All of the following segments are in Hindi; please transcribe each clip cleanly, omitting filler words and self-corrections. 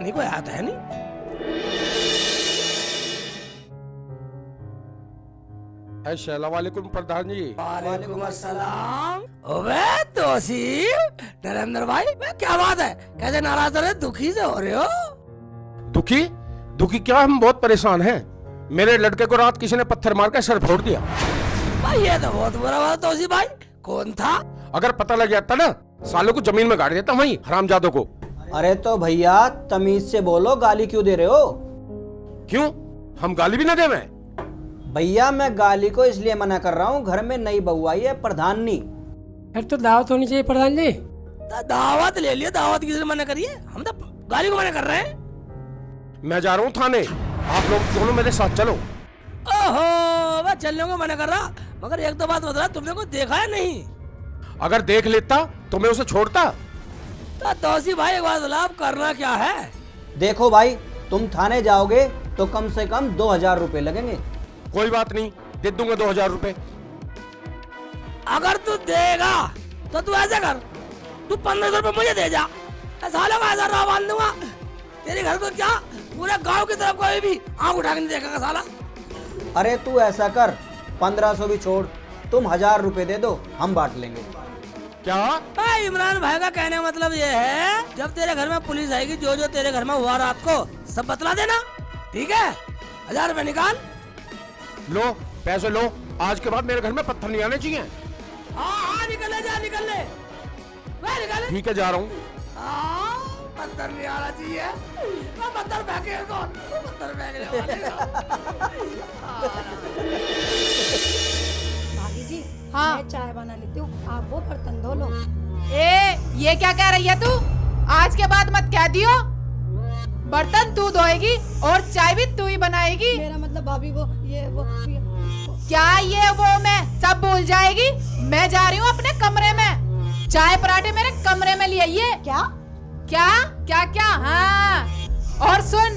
नहीं, कोई आता है नहीं। अस्सलाम वालेकुम प्रधान जी। वालेकुम अस्सलाम। ओबे तौसीफ, नरेंद्र भाई, क्या बात है? कैसे नाराज हो रहे, दुखी से हो रहे हो? दुखी? दुखी क्या, हम बहुत परेशान हैं। मेरे लड़के को रात किसी ने पत्थर मार कर सर फोड़ दिया। भाई ये तो बहुत बुरा हुआ तौसीफ भाई। कौन था? अगर पता लग जाता ना, सालों को जमीन में गाड़ देता वहीं हरामजादों को। अरे तो भैया तमीज से बोलो, गाली क्यों दे रहे हो? क्यों, हम गाली भी ना दे? मैं भैया मैं गाली को इसलिए मना कर रहा हूँ, घर में नई बहू आई है प्रधाननी। फिर तो दावत होनी चाहिए प्रधान जी। दावत ले लिया, दावत किसी ने मना करिए? हम तो गाली को मना कर रहे हैं। मैं जा रहा हूँ थाने, आप लोग दोनों मेरे साथ चलो। ओहो, मैं चलने को मना कर रहा, मगर एक तो बात बता, तुमने को देखा है नहीं? अगर देख लेता तो मैं उसे छोड़ता। तो तौसीफ भाई एक बात बता, अब करना क्या है? देखो भाई, तुम थाने जाओगे तो कम से कम 2000 रुपए लगेंगे। कोई बात नहीं, दे दूंगा 2000 रुपए। अगर तू देगा तो तू ऐसा कर, तू 1500 रुपए मुझे दे जा, सालों का 1000 रुपया बांध दूंगा। तेरे घर को क्या पूरे गांव की तरफ कोई भी आंख उठा के नहीं देखेगा साला। अरे तू ऐसा कर, 1500 भी छोड़, तुम 1000 रुपए दे दो, हम बांट लेंगे। क्या? भाई इमरान भाई का कहने का मतलब ये है, जब तेरे घर में पुलिस आएगी, जो जो तेरे घर में हुआ रात को सब बतला देना, ठीक है? 1000 रुपए निकाल लो, पैसे लो, आज के बाद मेरे घर में पत्थर नहीं आने चाहिए। हाँ निकल ले, जा निकल ले, निकल। ठीक है, जा रहा हूँ। पत्थर नहीं आना चाहिए, पत्थर फेंके कौन? पत्थर फेंकने वाले भाभी जी, हाँ। मैं चाय बना लेती हूँ, आप वो बर्तन धो लो। ये क्या कह रही है तू? आज के बाद मत कह दियो, बर्तन तू धोएगी और चाय भी तू ही बनाएगी। मेरा मतलब भाभी वो क्या ये वो मैं सब भूल जाएगी? मैं जा रही हूँ अपने कमरे में, चाय पराठे मेरे कमरे में ले आइए। क्या क्या क्या क्या? हाँ, और सुन,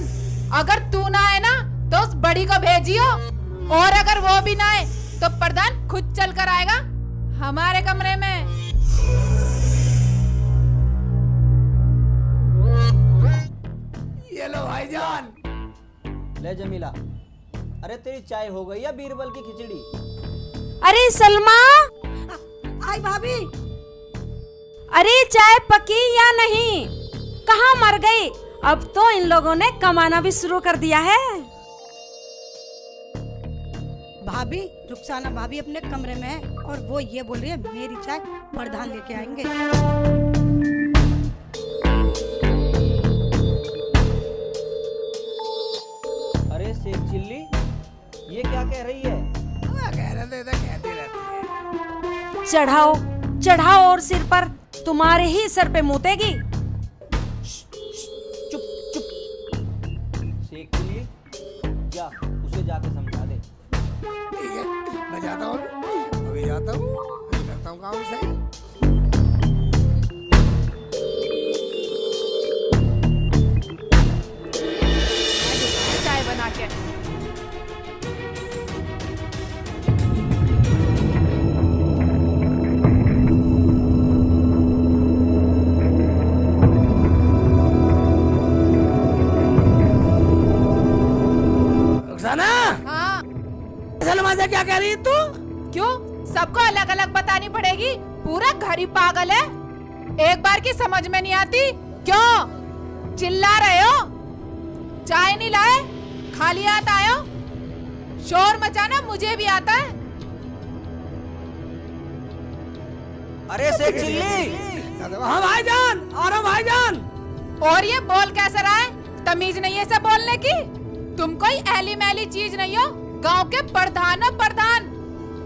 अगर तू ना आए ना तो उस बड़ी को भेजियो, और अगर वो भी ना आए तो प्रधान खुद चल कर आएगा हमारे कमरे में। ये लो भाईजान। ले जमीला, अरे तेरी चाय हो गई या बीरबल की खिचड़ी? अरे सलमा, आई भाभी, अरे चाय पकी या नहीं? कहाँ मर गई? अब तो इन लोगों ने कमाना भी शुरू कर दिया है। भाभी रुखसाना भाभी अपने कमरे में है और वो ये बोल रही है मेरी चाय प्रधान लेके आएंगे। अरे शेख चिल्ली, ये क्या कह रही है? कहती रहती है। चढ़ाओ चढ़ाओ और सिर पर, तुम्हारे ही सर पे मुतेगी। चुप चुप। शेख चिल्ली, जा उसे जाके समझा दे। ठीक है, मैं जाता हूँ, अभी जाता हूँ, करता हूँ काम सही। चाय बना के। रुखसाना, हाँ, सलमा से क्या कह रही है तू? क्यों सबको अलग अलग बतानी पड़ेगी? पूरा घर ही पागल है, एक बार की समझ में नहीं आती। क्यों चिल्ला रहे हो? चाय नहीं लाए, खाली हाथ आए हो? शोर मचाना मुझे भी आता है। अरे शेख चिल्ली, हाँ भाईजान, आ रहा हूँ भाईजान। और ये बोल कैसे रहा है? तमीज नहीं है सब बोलने की? तुम कोई ऐली मैली चीज नहीं हो, गांव के प्रधान हो प्रधान,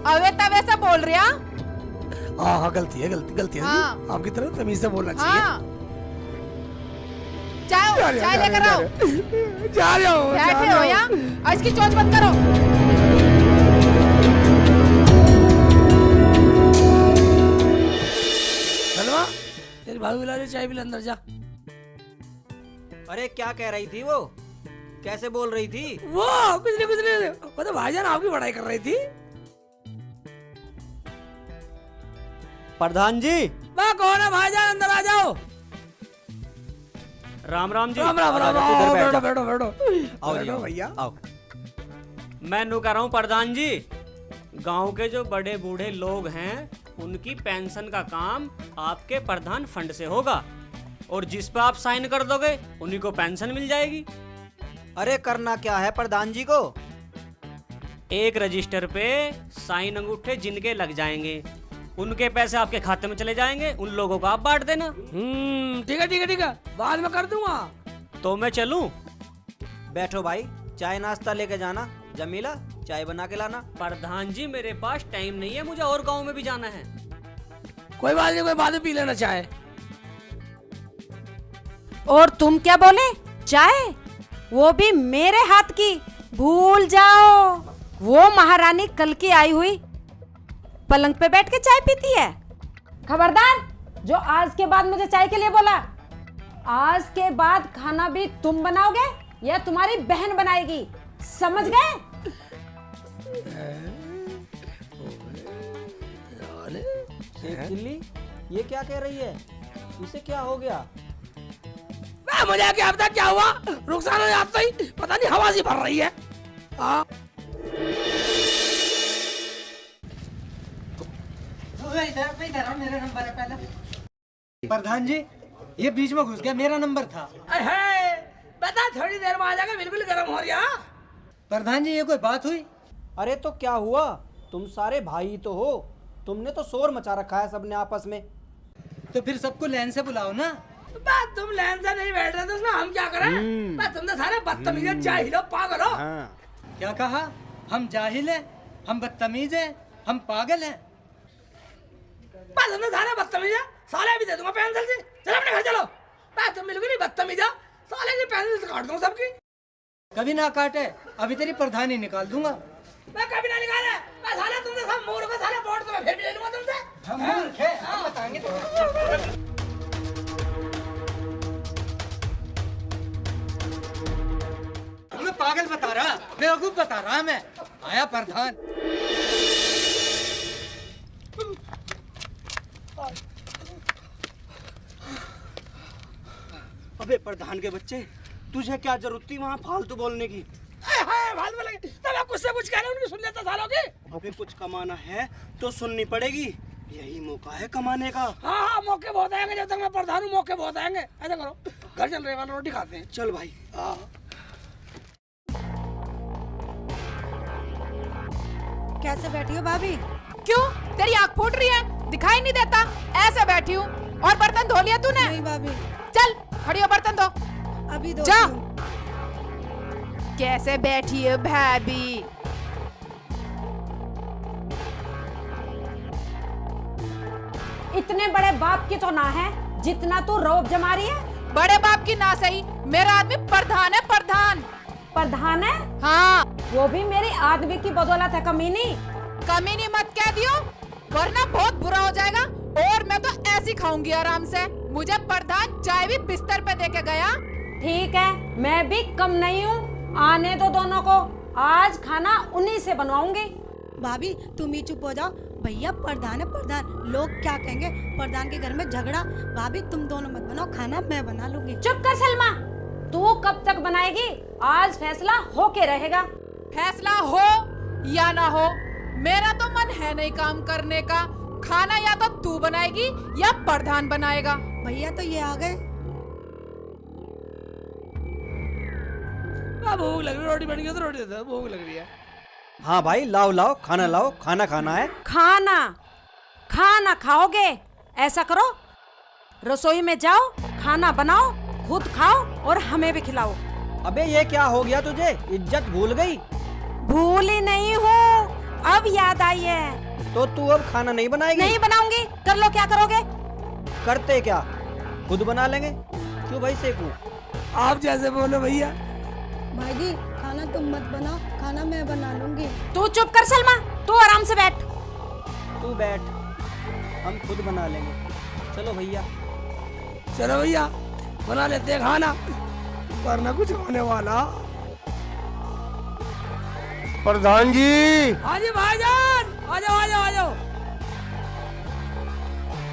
अवे तवे से बोल रहे हैं। हाँ गलती है, गलती है। हाँ। आपकी तरफ तमीज से बोलना चाहिए। हाँ, चाय लेकर आओ। जा रहा हूँ। बैठे हो यहाँ, और इसकी चोंच बंद करो। सलमा, तेरी भाभी बुला रही, चाय भी ले, अंदर जा। अरे क्या कह रही थी वो? कैसे बोल रही थी? वो कुछ नहीं, वो तो भाईजान आपकी बड़ाई कर रही थी। प्रधान जी, वाह, कौन है भाईजान? अंदर आ जाओ। राम राम जी। राम राम राम आजा, तू इधर राम, बैठ बैठो जा। बैठो बैठो आओ जी, बैठो आओ, भैया। आओ। मैं नु कह रहा हूँ प्रधान जी, गांव के जो बड़े बूढ़े लोग हैं उनकी पेंशन का काम आपके प्रधान फंड से होगा, और जिस पे आप साइन कर दोगे उन्हीं को पेंशन मिल जाएगी। अरे करना क्या है प्रधान जी को? एक रजिस्टर पे साइन अंगूठे जिनके लग जाएंगे उनके पैसे आपके खाते में चले जाएंगे, उन लोगों को आप बांट देना। ठीक है ठीक है ठीक है, बाद में कर दूंगा। तो मैं चलूं? बैठो भाई, चाय नाश्ता लेके जाना। जमीला चाय बना के लाना। प्रधान जी मेरे पास टाइम नहीं है, मुझे और गांव में भी जाना है। कोई बात नहीं, कोई बाद में पी लेना चाहे। और तुम क्या बोले? चाय? वो भी मेरे हाथ की? भूल जाओ, वो महारानी कल की आई हुई पलंग पे बैठ के चाय पीती है। खबरदार, जो आज के बाद मुझे चाय के लिए बोला, आज के बाद खाना भी तुम बनाओगे या तुम्हारी बहन बनाएगी, समझ गए? चिल्ली, ये क्या कह रही है? इसे क्या हो गया? मुझे क्या पता क्या हुआ, रुखसाना ने आता ही पता नहीं हवा सी भर रही है। हाँ मेरा नंबर है पहला। प्रधान जी, ये बीच में घुस गया, मेरा नंबर था। बता, थोड़ी देर में आ जाएगा, बिल्कुल गर्म हो रहा। प्रधान जी, ये कोई बात हुई? अरे तो क्या हुआ, तुम सारे भाई तो हो, तुमने तो शोर मचा रखा है सबने आपस में। तो फिर सबको लाइन से बुलाओ ना। बात तुम लाइन से नहीं बैठ रहे तो उसमें हम क्या करें? बात तुम तो सारे बदतमीज जाहिल हो, पागल हो। क्या कहा? हम जाहिल हैं, हम बदतमीज हैं, हम पागल हैं। बात तुम तो सारे बदतमीज है, साले भी दे दूंगा पेंसिल से। चलो अपने घर चलो। बात तुम बिल्कुल ही बदतमीज है, साले की पेंसिल से काट दूंगा सबकी। कभी ना काटे, अभी तेरी प्रधानी निकाल दूंगा। मैं कभी ना निकाले, मैं साले तुमसे सब मूर्ख हो, साले वोट तो मैं फिर भी ले लूंगा तुमसे। हम मूर्ख हैं, हम बताएंगे तुम्हें। तुम्हें पागल बता रहा, बेवकूफ बता रहा मैं। आया प्रधान। अबे प्रधान के बच्चे, तुझे क्या जरूरत थी वहाँ फालतू बोलने की? फालतू लगे तो मैं कुछ से कुछ कह रहा हूँ, उनकी सुन लेता सालों की। अबे कुछ कमाना है तो सुननी पड़ेगी, यही मौका है कमाने का। हाँ हाँ, मौके बहुत आएंगे, जब तक मैं प्रधान हूँ मौके बहुत आएंगे। ऐसा करो, घर चल रहे वाला रोटी खाते हैं। चल भाई। कैसे बैठी हो भाभी? क्यों, तेरी आँख फूट रही है? दिखाई नहीं देता? ऐसे बैठी हूँ। और बर्तन धो लिया तूने? नहीं भाभी। चल खड़ी हो, बर्तन धो। अभी दो। जा। कैसे बैठी है भाभी? इतने बड़े बाप की तो ना है जितना तू रौब जमा रही है। बड़े बाप की ना सही, मेरा आदमी प्रधान है, प्रधान। प्रधान है? हाँ। वो भी मेरी आदमी की बदौलत है कमीनी। कमीनी मत कह दियो, वरना बहुत बुरा हो जाएगा। और मैं तो ऐसी खाऊंगी आराम से। मुझे प्रधान चाय भी बिस्तर पे देके गया। ठीक है, मैं भी कम नहीं हूँ, आने दो दोनों को, आज खाना उन्हीं से बनवाऊंगी। भाभी तुम ही चुप हो जाओ, भैया प्रधान है प्रधान, लोग क्या कहेंगे? प्रधान के घर में झगड़ा। भाभी तुम दोनों मत बनाओ खाना, मैं बना लूंगी। चुप कर सलमा, तू कब तक बनाएगी? आज फैसला होके रहेगा। फैसला हो या ना हो, मेरा तो मन है नहीं काम करने का। खाना या तो तू बनाएगी या प्रधान बनाएगा। भैया तो ये आ गए। भूख लग रही है, रोटी बन गई तो रोटी दे दो, भूख लग रही है। हाँ भाई, लाओ लाओ, खाना लाओ, खाना खाना है। खाना खाना खाओगे? ऐसा करो, रसोई में जाओ, खाना बनाओ, खुद खाओ और हमें भी खिलाओ। अबे ये क्या हो गया तुझे? इज्जत भूल गई? भूल ही नहीं हूँ, अब याद आई है। तो तू अब खाना नहीं बनाएगी? नहीं बनाऊंगी। कर लो, क्या करोगे? करते क्या, खुद बना लेंगे। क्यों भाई सेकू? आप जैसे बोलो भैया। भाई जी खाना तुम मत बनाओ, खाना मैं बना लूंगी। तू चुप कर सलमा, तू आराम से बैठ। तू बैठ, हम खुद बना लेंगे। चलो भैया। चलो भैया, बना लेते हैं खाना, वरना कुछ होने वाला। प्रधान जी। हाँ जी भाईजान, आ जाओ आ जाओ आ जाओ।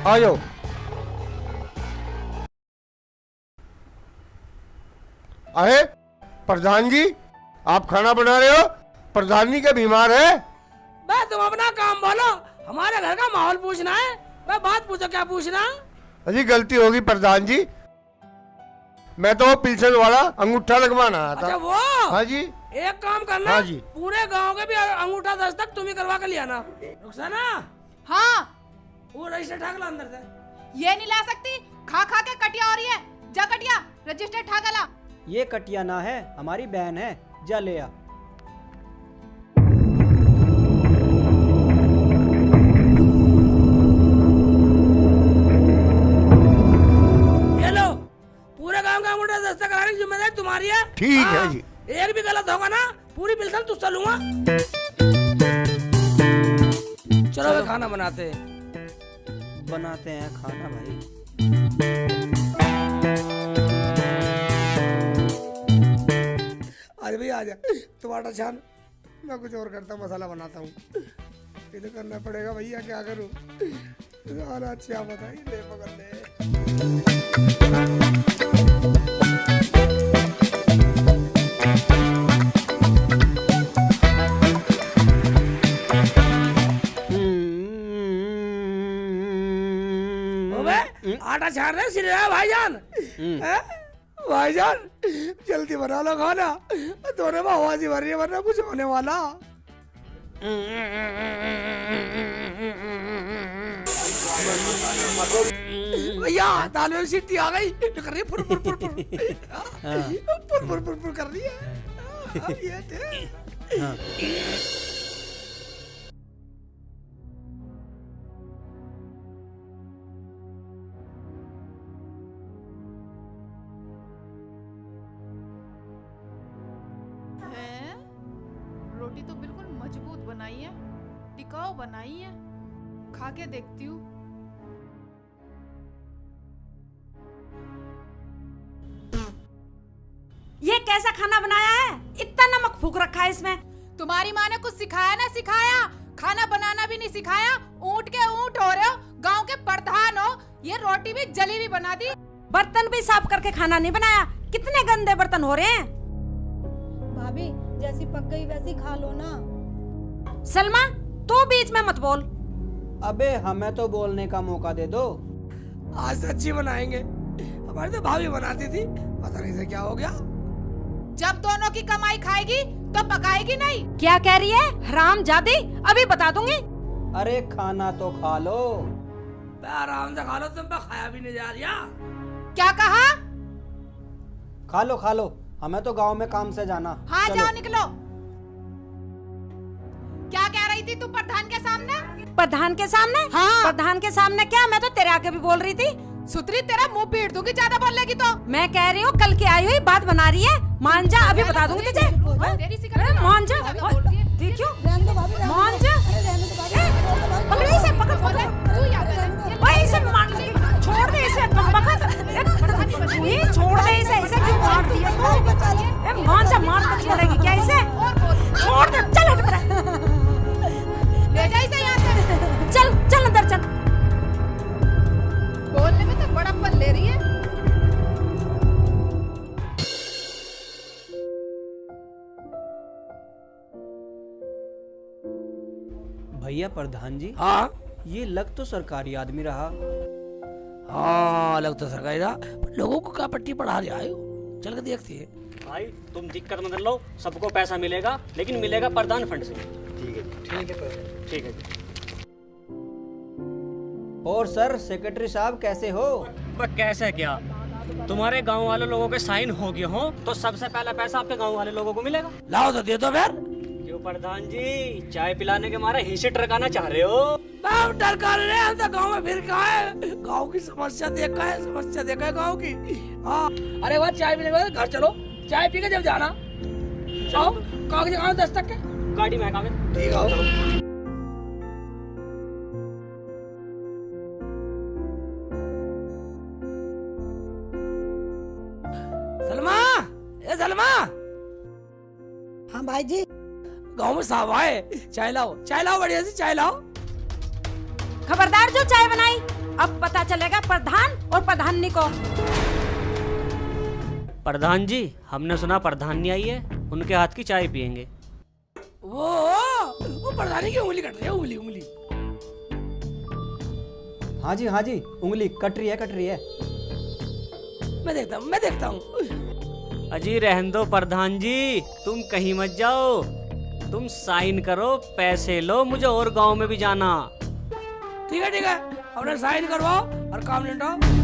आ जाओ। अरे प्रधान जी, आप खाना बना रहे हो? प्रधान जी के बीमार है। बे तुम अपना काम बोलो, हमारे घर का माहौल पूछना है। बे बात पूछो, क्या पूछना? अजी गलती होगी प्रधान जी, मैं तो पिल्सन वाला अंगूठा लगवाना आया था। अच्छा वो? हाँ जी। एक काम करना, हाँ जी। पूरे गांव के भी अंगूठा दस्तक तुम ही करवा के ले आना। रुखसाना, हाँ वो रजिस्टर ठाक ला अंदर से। ये नहीं ला सकती, खा खा के कटिया हो रही है। जा कटिया रजिस्टर ठाका ला। ये कटिया ना है, हमारी बहन है, जा ले आ। ये लो, पूरे गांव का अंगूठा दस्तक कराने की जिम्मेदारी तुम्हारी है। ठीक है हाँ, जी। एक भी गलत होगा ना, पूरी पिल्सन तुझसे लूंगा। चलो वे खाना बनाते हैं। बनाते हैं खाना भाई। आज भी आ जा, टमाटर छान, मैं कुछ और करता, मसाला बनाता हूँ। ये तो करना पड़ेगा भैया, क्या करूँ? अच्छा बताइए, ले पकड़ ले। आटा छान रहे सिर भाईजान। हैं? भाईजान जल्दी बना लो खाना, दोनों में आवाज ही भर रही है, वरना कुछ होने वाला। भैया दाल में सीटी आ गई, कर रही है फुर फुर फुर फुर फुर फुर फुर फुर कर रही है। ये थे। रोटी तो बिल्कुल मजबूत बनाई है, टिकाऊ बनाई है, खा के देखती हूँ। ये कैसा खाना बनाया है? इतना नमक फूक रखा है इसमें। तुम्हारी माँ ने कुछ सिखाया ना सिखाया, खाना बनाना भी नहीं सिखाया। ऊँट के ऊँट हो रहे हो, गांव के प्रधान हो, ये रोटी भी जली भी बना दी। बर्तन भी साफ करके खाना नहीं बनाया, कितने गंदे बर्तन हो रहे हैं। भाभी जैसी पक गई वैसी खा लो ना। सलमा तू बीच में मत बोल। अबे हमें तो बोलने का मौका दे दो। आज सच्ची बनाएंगे, हमारी तो भाभी बनाती थी, पता नहीं से क्या हो गया। जब दोनों की कमाई खाएगी तो पकाएगी नहीं। क्या कह रही है हरामजादी? अभी बता दूंगी। अरे खाना तो खा लो। आराम से खा लो, तुम पे खाया भी नहीं जा रहा। क्या कहा? खा लो, हमें तो गांव में काम से जाना। हाँ चलो। जाओ निकलो। क्या कह रही थी तू प्रधान के सामने? प्रधान के सामने? हाँ। प्रधान के सामने क्या? मैं तो तेरे आके भी बोल रही थी। सुतरी तेरा मुंह पीट दूंगी ज्यादा बोलेगी तो। मैं कह रही हूँ कल की आई हुई बात बना रही है। मान जा, अभी बता दूंगी तुझे। तेरी सी करके मान जा, देखियो मान जा। पकड़ इसे, पकड़ तू याद है भाई इसे मान ले, छोड़ दे इसे। ये छोड़ दे इसे, इसे क्यों मार दिया तू? मान जा, मार कर छोड़ेगी क्या इसे? छोड़ दे, चल हट पड़ा। ले जा इसे यहाँ से। चल चल अंदर चल। बोलने में तो बड़ा पल ले रही है। भैया प्रधान जी, हाँ ये लग तो सरकारी आदमी रहा। हाँ लग तो सरकारी रहा, पर लोगों को क्या पट्टी पढ़ा रहा है? चल के देखते हैं। भाई तुम दिक्कत मत लो, सबको पैसा मिलेगा, लेकिन मिलेगा प्रधान फंड से। ठीक है जी। और सर सेक्रेटरी साहब कैसे हो? कैसे क्या, तुम्हारे गांव वाले लोगों के साइन हो गए हो तो सबसे पहला पैसा आपके गांव वाले लोगों को मिलेगा। लाओ तो दे दो फिर। क्यों प्रधान जी, चाय पिलाने के मारे हिस्से टरकाना चाह रहे हो? टरका रहे हैं, हम तो गाँव में फिर कहा है, गाँव की समस्या देखा है, समस्या देखा है गाँव की। हाँ अरे वह चाय पीने के बाद घर चलो, चाय पी के जब जाना। आओ कागज कहाँ 10 तक के गाड़ी में कागज। ठीक है। सलमा, ए सलमा। हाँ भाई जी। गाँव में साहब आए, चाय लाओ, चाय लाओ, बढ़िया सी चाय लाओ। खबरदार जो चाय बनाई, अब पता चलेगा प्रधान और प्रधानी को। प्रधान जी, हमने सुना प्रधान आई है, उनके हाथ की चाय पियेंगे। वो प्रधानी की उंगली कट रही है, उंगली। हाँ जी उंगली कट रही है। मैं देखता हूँ। अजी रहने दो प्रधान जी, तुम कहीं मत जाओ, तुम साइन करो, पैसे लो, मुझे और गांव में भी जाना। ठीक है, अपने साइन करवाओ और काम निपटाओ।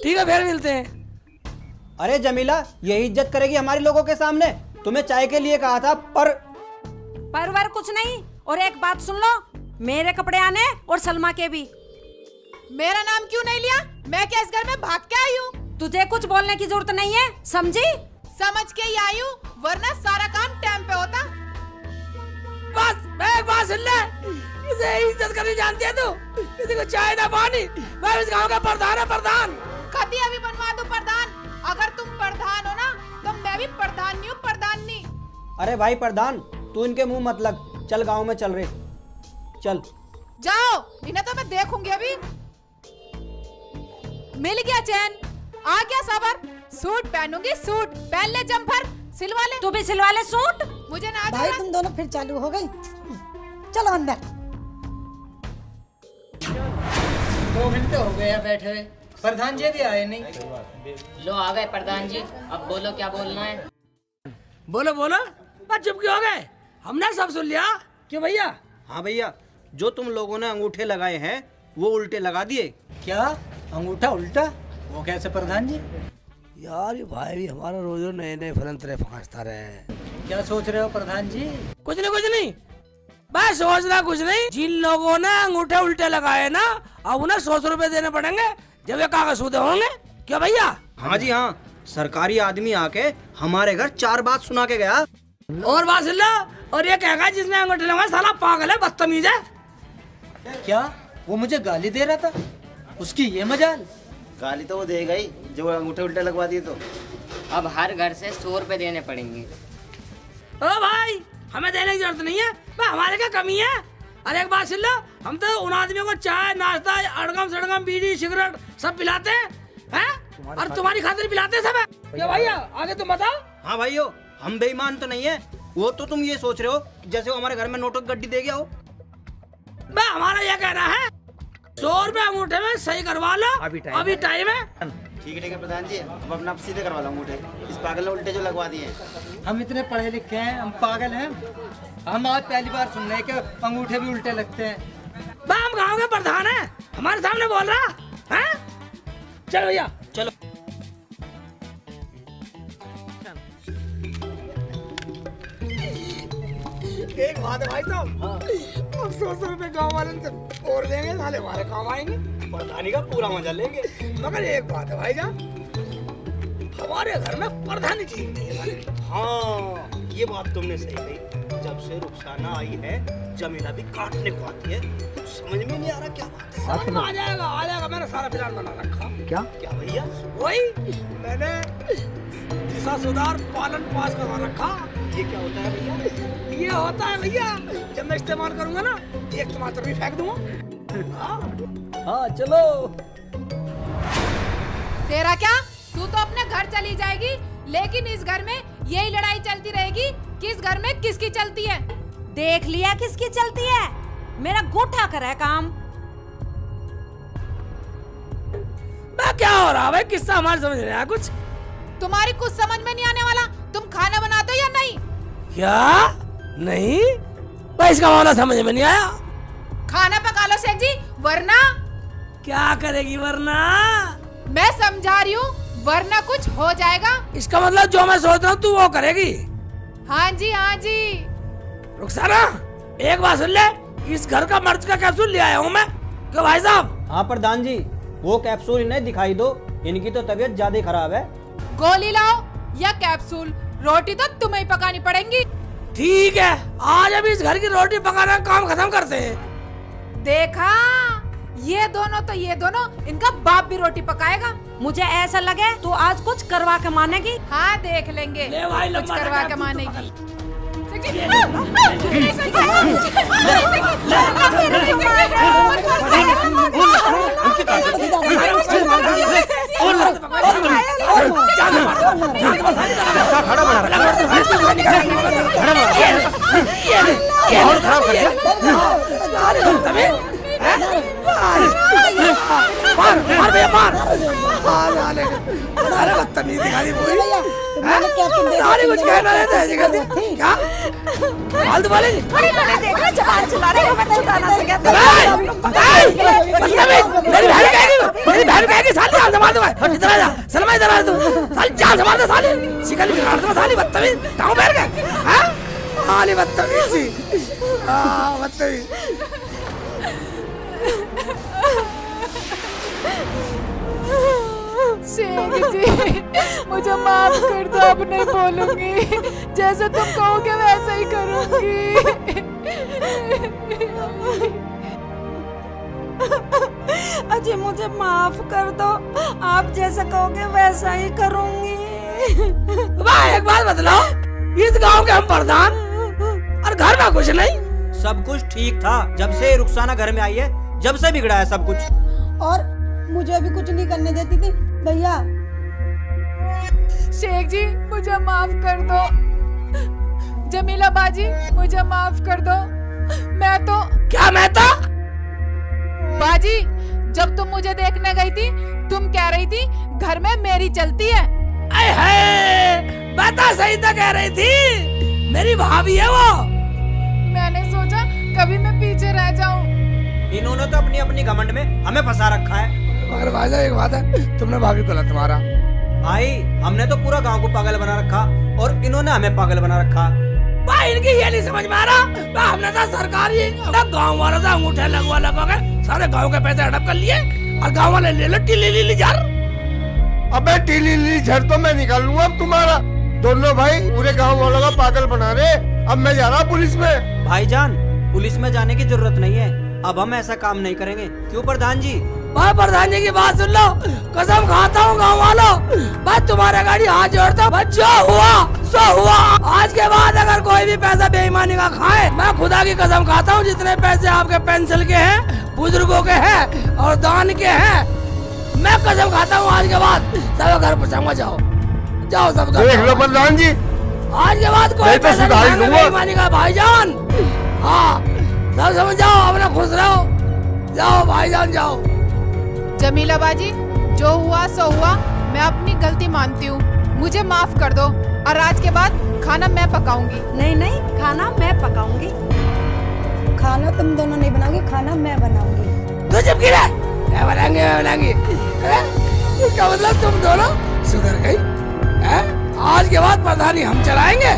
ठीक है, फिर मिलते हैं। अरे जमीला, यही इज्जत करेगी हमारे लोगों के सामने? तुम्हें चाय के लिए कहा था पर कुछ नहीं। और एक बात सुन लो, मेरे कपड़े आने और सलमा के भी। मेरा नाम क्यों नहीं लिया? मैं क्या इस घर में भाग के आई हूँ? तुझे कुछ बोलने की जरूरत नहीं है, समझी? समझ के ही आई हूँ, वरना सारा काम टाइम पे होता। बस मैं एक बात सुन ले, इसे इज्जत करनी जानती है तू? किसी को चाय ना पानी, मैं इस गांव का प्रधान। कभी अभी बनवा दो प्रधान। अगर तुम प्रधान हो ना, तो मैं भी प्रधान हूँ, प्रधानी। अरे भाई प्रधान, तू इनके मुंह मत लग, चल गांव में चल रहे, चल जाओ, इन्हें तो मैं देखूंगी अभी। मिल गया चैन, आ गया सबर। सूट पहनूंगी, सूट पहन ले, जम्पर सिलवा ले। तू भी सिलवा ले सूट। मुझे ना भाई तुम दोनों फिर चालू हो गई। चलो अंदर। 2 घंटे हो गए हैं बैठे हुए, प्रधान जी भी आए नहीं। लो आ गए प्रधान जी, अब बोलो क्या बोलना है। बोलो बस चुप क्यों हो गए? हमने सब सुन लिया कि भैया। हाँ भैया, जो तुम लोगों ने अंगूठे लगाए हैं वो उल्टे लगा दिए। क्या अंगूठा उल्टा? वो कैसे प्रधान जी? यार ये भाई भी हमारा रोज नए फलंतरे फंसता रहे। क्या सोच रहे हो प्रधान जी? कुछ नहीं, मैं सोच रहा कुछ नहीं। जिन लोगों ने अंगूठे उल्टे लगाए ना, अब उन्हें 100 रुपए देने पड़ेंगे जब ये कागज सूदे होंगे। क्या भैया? हाँ जी हाँ, सरकारी आदमी आके हमारे घर 4 बात सुना के गया। और बात सुन लो, और ये कहेगा जिसने अंगूठे लगाए साला पागल है, बदतमीज है। क्या वो मुझे गाली दे रहा था? उसकी ये मजाल। गाली तो वो देगा ही जो अंगूठे उल्टे लगवा दिए तो। अब हर घर से 100 रुपए देने पड़ेंगे। ओ भाई, हमें देने की जरूरत नहीं है, हमारे क्या कमी है? अरे एक बात सुन लो, हम तो उन आदमियों को चाय नाश्ता अड़गम सड़गम बीड़ी सिगरेट सब पिलाते हैं, और तुम्हारी खातिर पिलाते हैं सब। क्या भैया आगे तुम बताओ। हाँ भाइयों, हम बेईमान तो नहीं है। वो तो तुम ये सोच रहे हो जैसे वो हमारे घर में नोटों की गड्डी दे गया हो। हमारा ये कहना है 100 रुपए अंगूठे में सही करवा लो, अभी टाइम है। ठीक है प्रधान जी, हम अपना सीधे करवा लो अंगूठे। इस पागल ने उल्टे जो लगवा दिए। हम इतने पढ़े लिखे हैं, हम पागल हैं? हम आज पहली बार सुन रहे हैं कि अंगूठे भी उल्टे लगते हैं। हम गांव के प्रधान हैं, हमारे सामने बोल रहा है। चलो भैया चलो। एक बात है भाई साहब, अब 100 रुपए गाँव वाले से और लेंगे, साले हमारे काम आएंगे, प्रधानी का पूरा मजा लेंगे। मगर एक बात है भाईजान, हमारे घर में प्रधानी ठीक नहीं है। हाँ, ये बात तुमने सही कही। जब से रुखसाना आई है, जमीला भी काटने को आती है, कुछ समझ में नहीं आ रहा क्या बात है। समझ में आ जाएगा, मैंने सारा प्लान बना रखा। क्या भैया? वही मैंने दिशा सुधार पालन पास करवा रखा। ये क्या होता है भैया? ये होता है भैया, जब मैं इस्तेमाल करूंगा ना, एक टमाटर भी फेंक दूंगा। हाँ चलो। तेरा क्या? तू तो अपने घर चली जाएगी, लेकिन इस घर में यही लड़ाई चलती रहेगी, किस घर में किसकी चलती है। देख लिया किसकी चलती है, मेरा गोठा करे काम। क्या हो रहा है भाई, किस्सा हमारे समझ नहीं आया कुछ। तुम्हारी कुछ समझ में नहीं आने वाला। तुम खाना बनाते हो या नहीं? क्या नहीं भाई, इसका मामला समझ में नहीं आया। खाना पका लो शेख जी, वरना क्या करेगी? वरना मैं समझा रही हूँ, वरना कुछ हो जाएगा। इसका मतलब जो मैं सोच रहा हूँ तू वो करेगी। हाँ जी हाँ जी। रुखसाना एक बात सुन ले, इस घर का मर्ज का कैप्सूल ले आया हूँ मैं। क्यों भाई साहब? हाँ प्रधान जी, वो कैप्सूल इन्हें दिखाई दो, इनकी तो तबीयत ज्यादा ही खराब है। गोली लाओ या कैप्सूल, रोटी तो तुम्हें ही पकानी पड़ेगी। ठीक है, आज अभी इस घर की रोटी पकाना काम खत्म करते हैं। देखा, ये दोनों इनका बाप भी रोटी पकाएगा। मुझे ऐसा लगे तो आज कुछ करवा के मानेगी। हाँ देख लेंगे ले भाई, कुछ लंबा करवा लगा के तू तो मानेगी। अरे बदतमीज दिखाई पूरी। सारे कुछ कहना रहता है क्या? फालतू वाले जबान चला रहे हो, छुटाना से कहते मेरी बहन कहेगी साली जान संभाल दो इधर आ जा सलमा इधर आ तू साली जान संभाल दो साली शिकल बिगाड़ दो साली बदतमीज गाँव बैठ गए हैं साली बदतमीज बदतमीज शेख जी मुझे माफ कर दो, अब नहीं बोलूंगी। जैसे तुम कहोगे वैसा ही करूंगी। अजी मुझे माफ कर दो, आप जैसा कहोगे वैसा ही करूंगी। वाह एक बात बतलाओ, इस गांव के हम प्रधान और घर में कुछ नहीं। सब कुछ ठीक था जब से रुखसाना घर में आई है, जब से बिगड़ा है सब कुछ। और मुझे भी कुछ नहीं करने देती थी भैया। शेख जी मुझे माफ कर दो, जमीला बाजी मुझे माफ कर दो। मैं तो क्या मैं तो बाजी जब तुम मुझे देखने गई थी तुम कह रही थी घर में मेरी चलती है। बता सही तो कह रही थी, मेरी भाभी है वो। मैंने सोचा कभी मैं पीछे रह जाऊं। इन्होंने तो अपनी अपनी घमंड में हमें फंसा रखा है। मगर भाई एक बात है, तुमने भाभी को गलत मारा। भाई हमने तो पूरा गांव को पागल बना रखा और इन्होंने हमें पागल बना रखा। भाई इनकी ये नहीं समझ में आ रहा, हमने तो सरकारी गाँव वालों से अंगूठे लगवा गए, सारे गाँव के पैसे हड़प कर लिए और गाँव वाले ले लो टीली झर। अबे टीली झर तो मैं निकाल लूंगा अब तुम्हारा। दोनों भाई पूरे गांव वालों का पागल बना रहे। अब मैं जा रहा पुलिस में। भाईजान पुलिस में जाने की जरूरत नहीं है, अब हम ऐसा काम नहीं करेंगे। क्यों प्रधान जी? भाई प्रधान जी की बात सुन लो, कसम खाता हूँ गाँव वालों, भाई तुम्हारे गाड़ी हाथ जोड़ता हूँ, जो हुआ सो हुआ। आज के बाद अगर कोई भी पैसा बेईमानी का खाए, मैं खुदा की कसम खाता हूँ, जितने पैसे आपके पेंसिल के हैं, बुजुर्गों के हैं और दान के हैं, मैं कसम खाता हूँ आज के बाद सब घर पहुँचाऊंगा। जाओ जाओ सब देख लो प्रधान जी, आज के बाद कोई पैसा नहीं बेईमानी का भाईजान। हाँ सब समझ जाओ, अपना खुश रहो। जाओ भाईजान जाओ। जमीला बाजी जो हुआ सो हुआ, मैं अपनी गलती मानती हूँ, मुझे माफ कर दो और आज के बाद खाना मैं पकाऊंगी। नहीं नहीं, खाना मैं पकाऊंगी। खाना तुम दोनों नहीं बनाओगे, खाना मैं बनाऊंगी। तो जब गिरा मैं बनाएंगे इसका मतलब तुम दोनों सुधर गई। आज के बाद प्रधानी हम चलाएंगे।